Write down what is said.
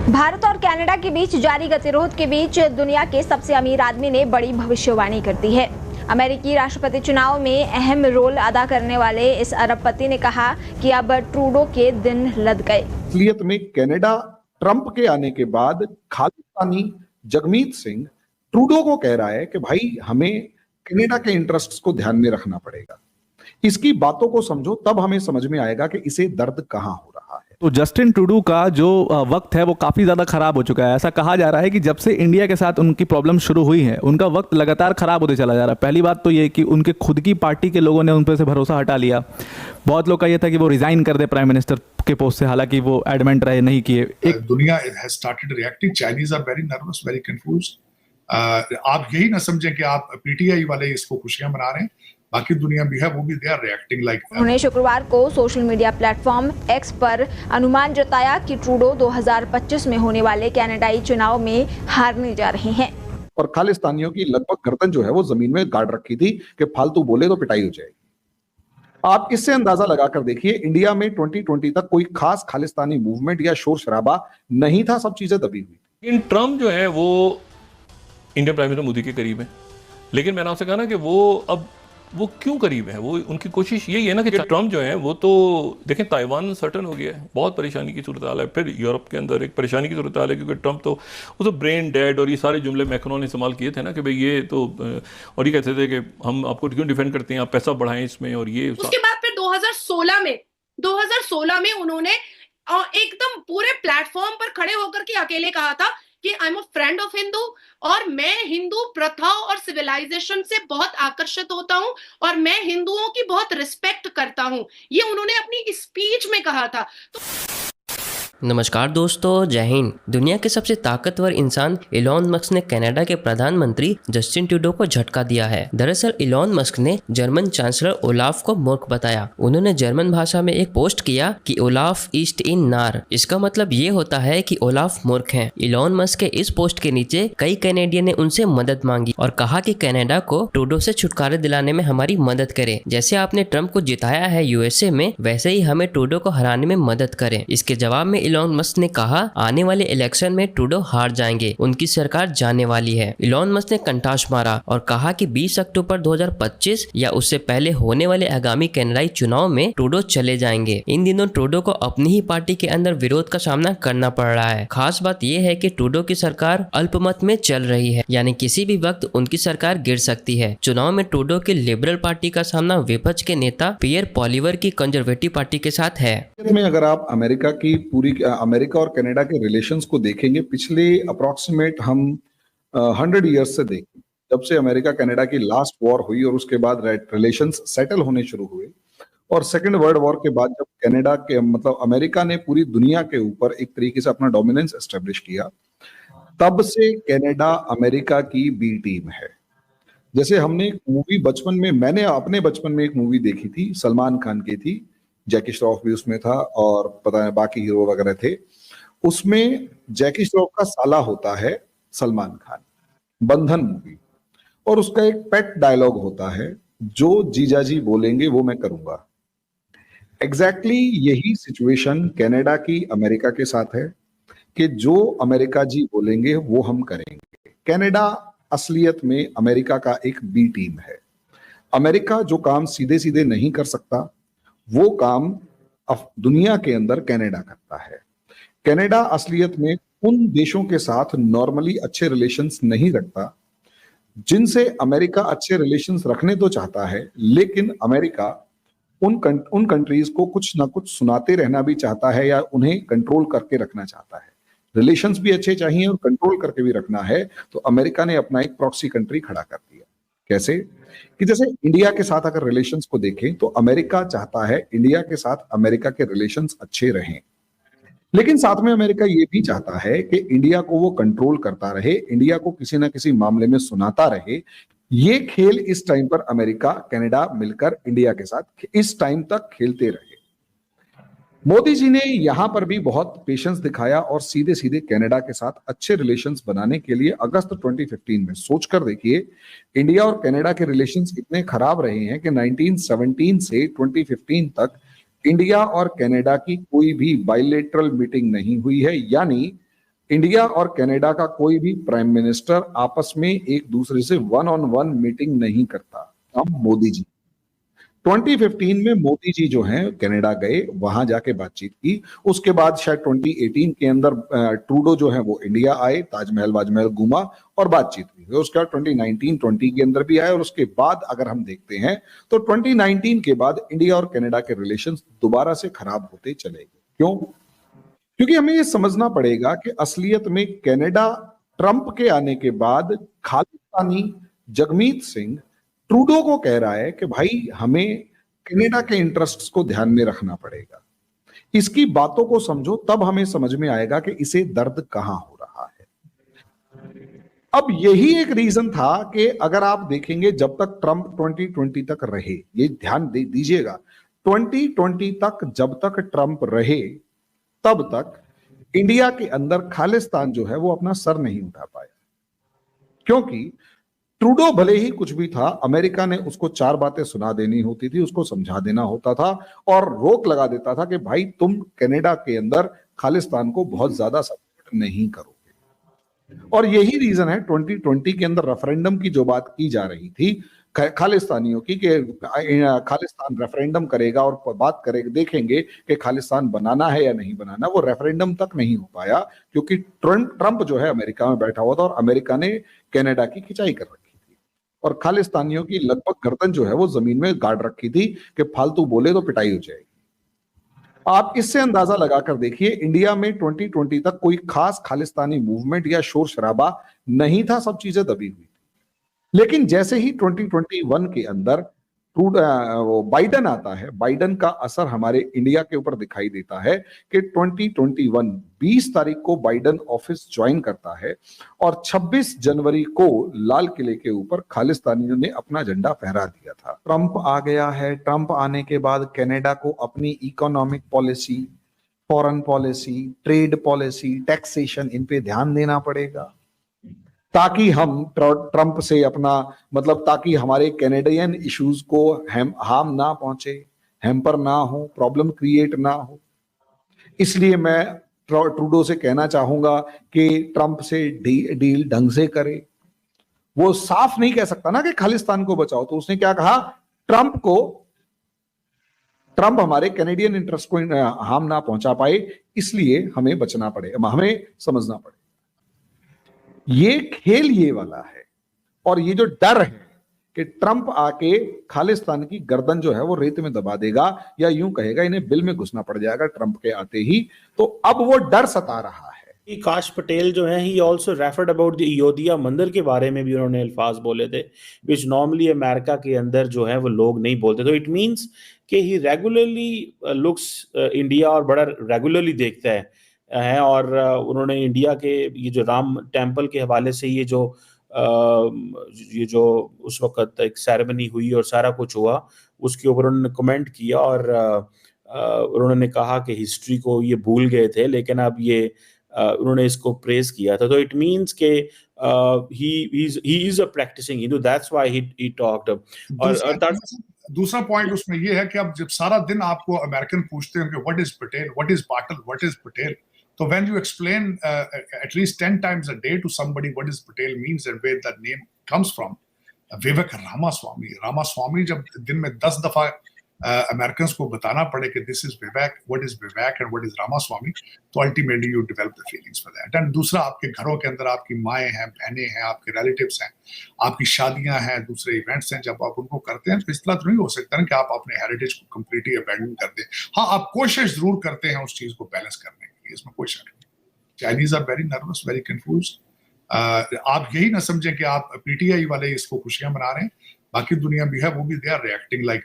भारत और कनाडा के बीच जारी गतिरोध के बीच दुनिया के सबसे अमीर आदमी ने बड़ी भविष्यवाणी कर दी है। अमेरिकी राष्ट्रपति चुनाव में अहम रोल अदा करने वाले इस अरबपति ने कहा कि अब ट्रूडो के दिन लद गए। असलियत में कनाडा ट्रंप के आने के बाद खालिस्तानी जगमीत सिंह ट्रूडो को कह रहा है कि भाई हमें कनाडा के इंटरेस्ट्स को ध्यान में रखना पड़ेगा। इसकी बातों को समझो तब हमें समझ में आएगा कि इसे दर्द कहां हो रहा है। तो जस्टिन ट्रूडो का जो वक्त है वो काफ़ी ज़्यादा ख़राब हो चुका है। ऐसा कहा जा रहा है कि जब से इंडिया के साथ उनकी प्रॉब्लम शुरू हुई है उनका वक्त लगातार ख़राब होते चला जा रहा है। पहली बात तो ये कि उनके खुद की पार्टी के लोगों ने उन पर से भरोसा हटा लिया। बहुत लोग का ये था कि वो रिज़ाइन कर दे प्राइम मिनिस्टर के पोस्ट से, हालांकि वो एडमेंट रहे, नहीं किए। एक दुनिया has started reacting. Chinese are very nervous, very confused. आप यही ना समझें कि आप पीटीआई वाले इसको खुशियां मना रहे हैं, बाकी दुनिया भी है, वो भी दे आर रिएक्टिंग लाइक। उन्होंने शुक्रवार को सोशल मीडिया प्लेटफॉर्म एक्स पर अनुमान जताया कि ट्रूडो 2025 में होने वाले कनाडाई चुनाव में हारने जा रहे हैं। और खालिस्तानियों की लगभग गर्दन जो है वो जमीन में गाड़ रखी थी कि फालतू बोले तो पिटाई हो जाएगी। आप इससे अंदाजा लगाकर देखिए, इंडिया में 2020 तक कोई खास खालिस्तानी मूवमेंट या शोर शराबा नहीं था, सब चीजें दबी हुई। लेकिन ट्रम्प जो है वो इंडियन प्राइम मिनिस्टर मोदी के करीब है, लेकिन मैंने आपसे कहा ना कि वो क्यों करीब है, वो उनकी कोशिश यही है ना कि ट्रम्प जो है वो तो देखें ताइवान सर्टन हो गया है, बहुत परेशानी की सूरत हाल है। फिर यूरोप के अंदर एक परेशानी की सूरत हाल है क्योंकि ट्रम्प तो वो तो ब्रेन डेड और ये सारे जुमले मैक्रोन ने इस्तेमाल किए थे ना कि भाई ये तो, और ये कहते थे कि हम आपको क्यों डिफेंड करते हैं, आप पैसा बढ़ाएं इसमें, और ये उसके बाद फिर 2016 में उन्होंने एकदम पूरे प्लेटफॉर्म पर खड़े होकर के अकेले कहा था कि I am a friend of Hindu और मैं हिंदू प्रथा और सिविलाइजेशन से बहुत आकर्षित होता हूं और मैं हिंदुओं की बहुत रिस्पेक्ट करता हूं, ये उन्होंने अपनी स्पीच में कहा था। तो नमस्कार दोस्तों, जय हिंद। दुनिया के सबसे ताकतवर इंसान इलॉन मस्क ने कनाडा के प्रधानमंत्री जस्टिन ट्रूडो को झटका दिया है। दरअसल इलॉन मस्क ने जर्मन चांसलर ओलाफ को मूर्ख बताया। उन्होंने जर्मन भाषा में एक पोस्ट किया कि ओलाफ ईस्ट इन नार। इसका मतलब ये होता है कि ओलाफ मूर्ख हैं। इलॉन मस्क के इस पोस्ट के नीचे कई कैनेडियन ने उनसे मदद मांगी और कहा कि कनाडा को ट्रूडो से छुटकारा दिलाने में हमारी मदद करे। जैसे आपने ट्रम्प को जिताया है यूएसए में, वैसे ही हमें ट्रूडो को हराने में मदद करें। इसके जवाब में इलॉन मस्क ने कहा आने वाले इलेक्शन में ट्रूडो हार जाएंगे, उनकी सरकार जाने वाली है। इलॉन मस्क ने कंटाश मारा और कहा कि 20 अक्टूबर 2025 या उससे पहले होने वाले आगामी कनाडाई चुनाव में ट्रूडो चले जाएंगे। इन दिनों ट्रूडो को अपनी ही पार्टी के अंदर विरोध का सामना करना पड़ रहा है। खास बात यह है कि ट्रूडो की सरकार अल्पमत में चल रही है, यानी किसी भी वक्त उनकी सरकार गिर सकती है। चुनाव में ट्रूडो के लिबरल पार्टी का सामना विपक्ष के नेता पियर पॉलिवर की कंजर्वेटिव पार्टी के साथ है। अगर आप अमेरिका और कनाडा के रिलेशंस को देखेंगे, पिछले अप्रोक्सीमेट हम 100 ईयर्स से देखें, जब से अमेरिका कनाडा की लास्ट वॉर हुई और उसके बाद रिलेशंस सेटल होने शुरू हुए, और सेकेंड वर्ल्ड वॉर के बाद जब कनाडा के मतलब अमेरिका ने पूरी दुनिया के ऊपर एक तरीके से अपना डोमिनेंस एस्टेब्लिश किया, तब से कनाडा अमेरिका की बी टीम है। जैसे हमने एक मूवी बचपन में, मैंने अपने बचपन में एक मूवी देखी थी, सलमान खान की थी, जैकी श्रॉफ भी उसमें था और पता है बाकी हीरो वगैरह थे। उसमें जैकी श्रॉफ का साला होता है सलमान खान, बंधन मूवी, और उसका एक पेट डायलॉग होता है, जो जीजा जी बोलेंगे वो मैं करूंगा। एग्जैक्टली यही सिचुएशन कनाडा की अमेरिका के साथ है कि जो अमेरिका जी बोलेंगे वो हम करेंगे। कनाडा असलियत में अमेरिका का एक बी टीम है। अमेरिका जो काम सीधे सीधे नहीं कर सकता, वो काम दुनिया के अंदर कनाडा करता है। कनाडा असलियत में उन देशों के साथ नॉर्मली अच्छे रिलेशंस नहीं रखता जिनसे अमेरिका अच्छे रिलेशंस रखने तो चाहता है, लेकिन अमेरिका उन कंट्रीज को कुछ ना कुछ सुनाते रहना भी चाहता है या उन्हें कंट्रोल करके रखना चाहता है। रिलेशंस भी अच्छे चाहिए और कंट्रोल करके भी रखना है, तो अमेरिका ने अपना एक प्रॉक्सी कंट्री खड़ा कर दिया। कैसे कि जैसे इंडिया के साथ अगर रिलेशंस को देखें तो अमेरिका चाहता है इंडिया के साथ अमेरिका के रिलेशंस अच्छे रहें, लेकिन साथ में अमेरिका ये भी चाहता है कि इंडिया को वो कंट्रोल करता रहे, इंडिया को किसी ना किसी मामले में सुनाता रहे। ये खेल इस टाइम पर अमेरिका कनाडा मिलकर इंडिया के साथ इस टाइम तक खेलते रहे। मोदी जी ने यहां पर भी बहुत पेशेंस दिखाया और सीधे सीधे कनाडा के साथ अच्छे रिलेशंस बनाने के लिए अगस्त 2015 में, सोचकर देखिए, इंडिया और कनाडा के रिलेशंस इतने खराब रहे हैं कि 1917 से 2015 तक इंडिया और कनाडा की कोई भी बायलैटरल मीटिंग नहीं हुई है, यानी इंडिया और कनाडा का कोई भी प्राइम मिनिस्टर आपस में एक दूसरे से वन ऑन वन मीटिंग नहीं करता। हम मोदी जी 2015 में मोदी जी जो हैं कनाडा गए, वहां जाके बातचीत की। उसके बाद शायद 2018 के अंदर ट्रूडो जो है वो इंडिया आए, ताजमहल वाजमहल घूमा और बातचीत हुई। उसके बाद 2019-20 के अंदर भी आए और उसके बाद अगर हम देखते हैं तो 2019 के बाद इंडिया और कनाडा के रिलेशंस दोबारा से खराब होते चले गए। क्यों? क्योंकि हमें ये समझना पड़ेगा कि असलियत में कनाडा ट्रंप के आने के बाद खालिस्तानी जगमीत सिंह ट्रूडो को कह रहा है कि भाई हमें कनाडा के इंटरेस्ट्स को ध्यान में रखना पड़ेगा। इसकी बातों को समझो तब हमें समझ में आएगा कि इसे दर्द कहां हो रहा है। अब यही एक रीजन था कि अगर आप देखेंगे जब तक ट्रंप 2020 तक रहे, ये ध्यान दीजिएगा, 2020 तक जब तक ट्रंप रहे तब तक इंडिया के अंदर खालिस्तान जो है वो अपना सर नहीं उठा पाया। क्योंकि ट्रूडो भले ही कुछ भी था, अमेरिका ने उसको 4 बातें सुना देनी होती थी, उसको समझा देना होता था और रोक लगा देता था कि भाई तुम कनाडा के अंदर खालिस्तान को बहुत ज्यादा सपोर्ट नहीं करोगे। और यही रीजन है 2020 के अंदर रेफरेंडम की जो बात की जा रही थी खालिस्तानियों की कि खालिस्तान रेफरेंडम करेगा और बात करेगा, देखेंगे कि खालिस्तान बनाना है या नहीं बनाना। वो रेफरेंडम तक नहीं हो पाया क्योंकि ट्रंप जो है अमेरिका में बैठा हुआ था और अमेरिका ने कनाडा की खिंचाई कर रखी थी और खालिस्तानियों की लगभग गर्दन जो है वो जमीन में गाड़ रखी थी कि फालतू बोले तो पिटाई हो जाएगी। आप इससे अंदाजा लगाकर देखिए, इंडिया में 2020 तक कोई खास खालिस्तानी मूवमेंट या शोर शराबा नहीं था, सब चीजें दबी हुई। लेकिन जैसे ही 2021 के अंदर बाइडन आता है, बाइडन का असर हमारे इंडिया के ऊपर दिखाई देता है कि 20 तारीख को बाइडन ऑफिस ज्वाइन करता है और 26 जनवरी को लाल किले के ऊपर खालिस्तानियों ने अपना झंडा फहरा दिया था। ट्रंप आ गया है। ट्रंप आने के बाद कनाडा को अपनी economic policy, foreign policy, trade policy, taxation, इन पे ध्यान देना पड़ेगा ताकि हम ट्रंप से अपना मतलब ताकि हमारे कैनेडियन इश्यूज को हार्म ना पहुंचे, हैम्पर ना हो, प्रॉब्लम क्रिएट ना हो। इसलिए मैं ट्रूडो से कहना चाहूंगा कि ट्रंप से डील ढंग से करे। वो साफ नहीं कह सकता ना कि खालिस्तान को बचाओ, तो उसने क्या कहा, ट्रंप हमारे कैनेडियन इंटरेस्ट को हार्म ना पहुंचा पाए, इसलिए हमें बचना पड़ेगा, हमें समझना पड़ेगा। ये खेल ये वाला है और ये जो डर है कि ट्रंप आके खालिस्तान की गर्दन जो है वो रेत में दबा देगा या यूं कहेगा इन्हें बिल में घुसना पड़ जाएगा ट्रंप के आते ही, तो अब वो डर सता रहा है। काश पटेल जो है he also referred about the Ayodhya मंदिर के बारे में भी उन्होंने अल्फाज बोले थे विच नॉर्मली अमेरिका के अंदर जो है वो लोग नहीं बोलते। तो इट मींस कि ही रेगुलरली लुक्स इंडिया और बड़ा रेगुलरली देखता है और उन्होंने इंडिया के ये जो राम टेम्पल के हवाले से ये जो उस वक्त एक सेरेमनी हुई और सारा कुछ हुआ उसके ऊपर उन्होंने कमेंट किया और उन्होंने कहा कि हिस्ट्री को ये भूल गए थे, लेकिन अब ये उन्होंने इसको प्रेज किया था। तो इट मींस के he is a practicing Hindu, that's why he talked। और दूसरा पॉइंट उसमें ये है कि अब जब सारा दिन आपको अमेरिकन पूछते हैं कि what is Patel, what is Patil, what is Patel, so when you explain at least 10 times a day to somebody what is Patel means and where that name comes from, Vivek Ramaswamy जब दिन में 10 दफा अमेरिकन्स को बताना पड़े कि this is Vivek, what is Vivek and what is Ramaswamy, तो ultimately you develop the feelings for that। and दूसरा, आपके घरों के अंदर आपकी माएँ हैं, बहनें हैं, आपके रिलेटिव्स हैं, आपकी शादियां हैं, दूसरे इवेंट्स हैं, जब आप उनको करते हैं तो इस तरह तो नहीं हो सकता ना कि आप अपने हेरिटेज को कंप्लीटली अबैंडन कर दें। हाँ, आप कोशिश जरूर करते हैं उस चीज को बैलेंस करने की, इसमें कोई शक नहीं। Chinese are very nervous, very confuse. आप यही ना समझें कि आप पीटीआई वाले इसको खुशियां मना रहे हैं, बाकी दुनिया भी है वो भी दे आर रिएक्टिंग लाइक